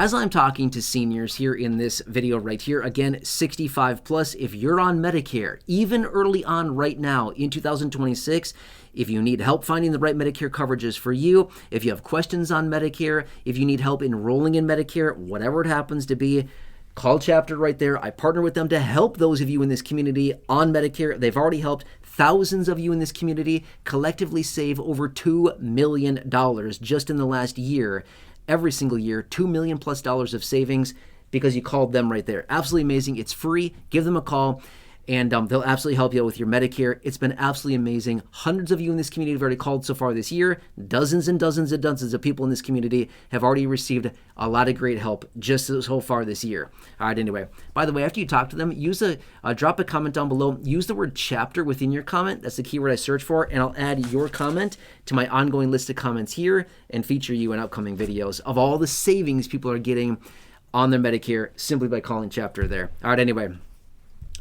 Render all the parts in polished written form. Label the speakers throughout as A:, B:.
A: As I'm talking to seniors here in this video right here, again, 65 plus, if you're on Medicare, even early on right now in 2026, if you need help finding the right Medicare coverages for you, if you have questions on Medicare, if you need help enrolling in Medicare, whatever it happens to be, call Chapter right there. I partner with them to help those of you in this community on Medicare. They've already helped thousands of you in this community collectively save over $2 million just in the last year. Every single year, $2 million plus of savings because you called them right there. Absolutely amazing. It's free. Give them a call and they'll absolutely help you out with your Medicare. It's been absolutely amazing. Hundreds of you in this community have already called so far this year. Dozens and dozens and dozens of people in this community have already received a lot of great help just so far this year. All right, anyway, by the way, after you talk to them, drop a comment down below. Use the word chapter within your comment. That's the keyword I search for, and I'll add your comment to my ongoing list of comments here and feature you in upcoming videos of all the savings people are getting on their Medicare simply by calling Chapter there. All right, anyway.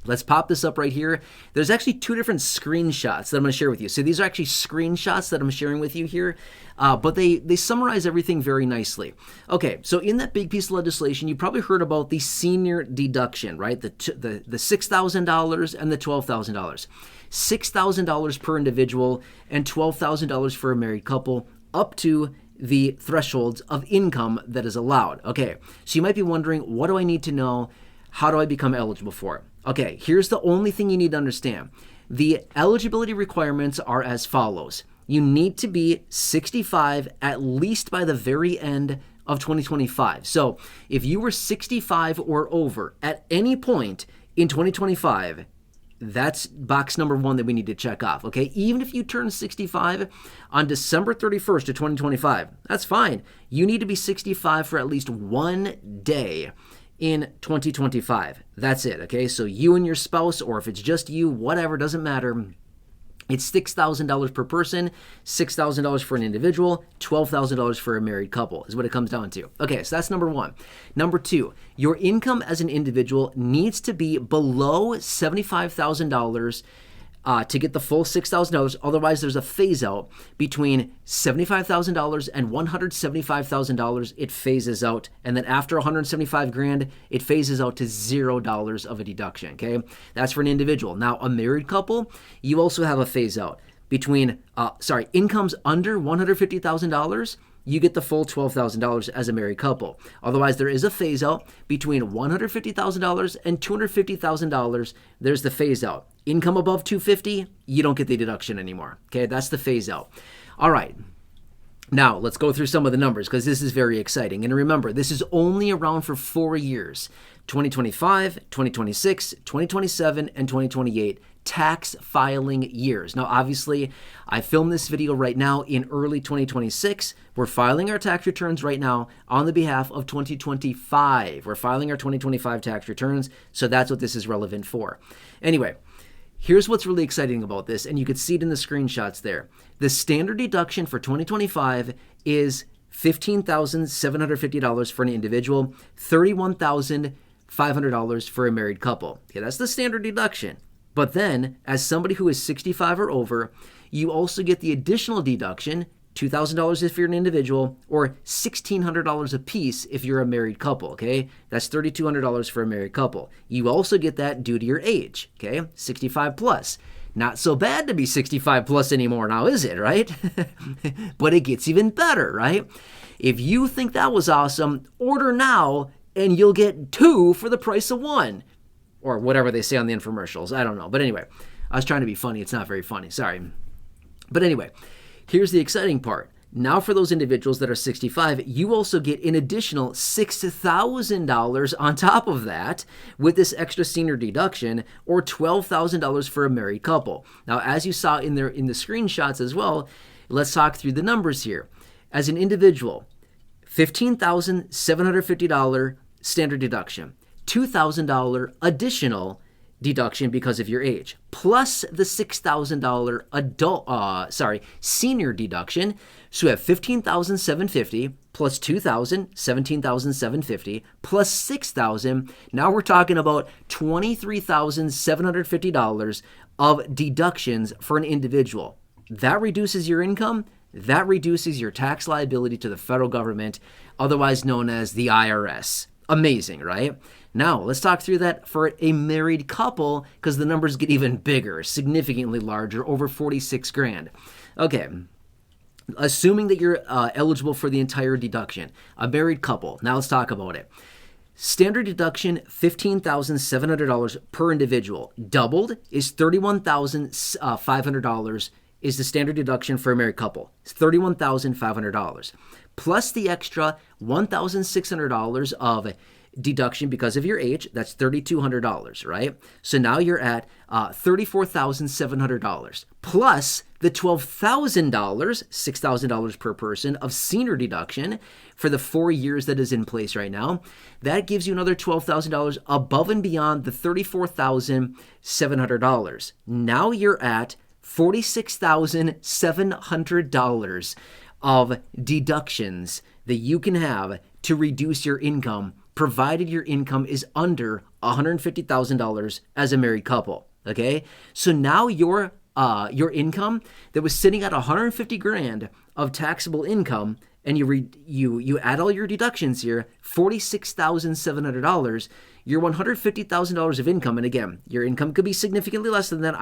A: Let's pop this up right here. There's actually two different screenshots that I'm going to share with you. So these are actually screenshots that I'm sharing with you here, but they summarize everything very nicely. Okay, so in that big piece of legislation, you probably heard about the senior deduction, right? The $6,000 and the $12,000. $6,000 per individual and $12,000 for a married couple, up to the thresholds of income that is allowed. Okay, so you might be wondering, what do I need to know? How do I become eligible for it? Okay, here's the only thing you need to understand. The eligibility requirements are as follows. You need to be 65 at least by the very end of 2025. So if you were 65 or over at any point in 2025, that's box number one that we need to check off, okay? Even if you turn 65 on December 31st of 2025, that's fine. You need to be 65 for at least 1 day in 2025. That's it, okay? So you and your spouse, or if it's just you, whatever, doesn't matter. It's $6,000 per person, $6,000 for an individual, $12,000 for a married couple is what it comes down to. Okay, so that's number one. Number two, your income as an individual needs to be below $75,000 to get the full $6,000. Otherwise, there's a phase out between $75,000 and $175,000. It phases out, and then after $175,000, it phases out to $0 of a deduction. Okay, that's for an individual. Now, a married couple, you also have a phase out between incomes under $150,000. You get the full $12,000 as a married couple. Otherwise, there is a phase out between $150,000 and $250,000. There's the phase out. Income above $250,000, you don't get the deduction anymore. Okay, that's the phase out. All right. Now, let's go through some of the numbers because this is very exciting. And remember, this is only around for 4 years, 2025, 2026, 2027, and 2028. Tax filing years. Now, obviously, I filmed this video right now in early 2026. We're filing our tax returns right now on the behalf of 2025. We're filing our 2025 tax returns, so that's what this is relevant for. Anyway, here's what's really exciting about this, and you can see it in the screenshots there. The standard deduction for 2025 is $15,750 for an individual, $31,500 for a married couple. Okay, that's the standard deduction. But then, as somebody who is 65 or over, you also get the additional deduction, $2,000 if you're an individual, or $1,600 a piece if you're a married couple, okay? That's $3,200 for a married couple. You also get that due to your age, okay? 65 plus. Not so bad to be 65 plus anymore now, is it, right? But it gets even better, right? If you think that was awesome, order now and you'll get 2 for the price of 1. Or whatever they say on the infomercials. I don't know. But anyway, I was trying to be funny. It's not very funny. Sorry. But anyway, here's the exciting part. Now for those individuals that are 65, you also get an additional $6,000 on top of that with this extra senior deduction, or $12,000 for a married couple. Now, as you saw in the screenshots as well, let's talk through the numbers here. As an individual, $15,750 standard deduction. $2,000 additional deduction because of your age, plus the $6,000 senior deduction. So you have $15,750 plus $2,000, $17,750 plus $6,000. Now we're talking about $23,750 of deductions for an individual. That reduces your income that reduces your tax liability to the federal government, otherwise known as the IRS. Amazing, right? Now, let's talk through that for a married couple, because the numbers get even bigger, significantly larger, over 46 grand. Okay, assuming that you're eligible for the entire deduction, a married couple. Now let's talk about it. Standard deduction, $15,700 per individual. Doubled is $31,500 is the standard deduction for a married couple. It's $31,500. Plus the extra $1,600 of deduction because of your age, that's $3,200, right? So now you're at $34,700. Plus the $12,000, $6,000 per person of senior deduction for the 4 years that is in place right now. That gives you another $12,000 above and beyond the $34,700. Now you're at $46,700 of deductions that you can have to reduce your income, provided your income is under $150,000 as a married couple. Okay, so now your income that was sitting at 150 grand of taxable income, and you add all your deductions here, $46,700. Your $150,000 of income, and again, your income could be significantly less than that.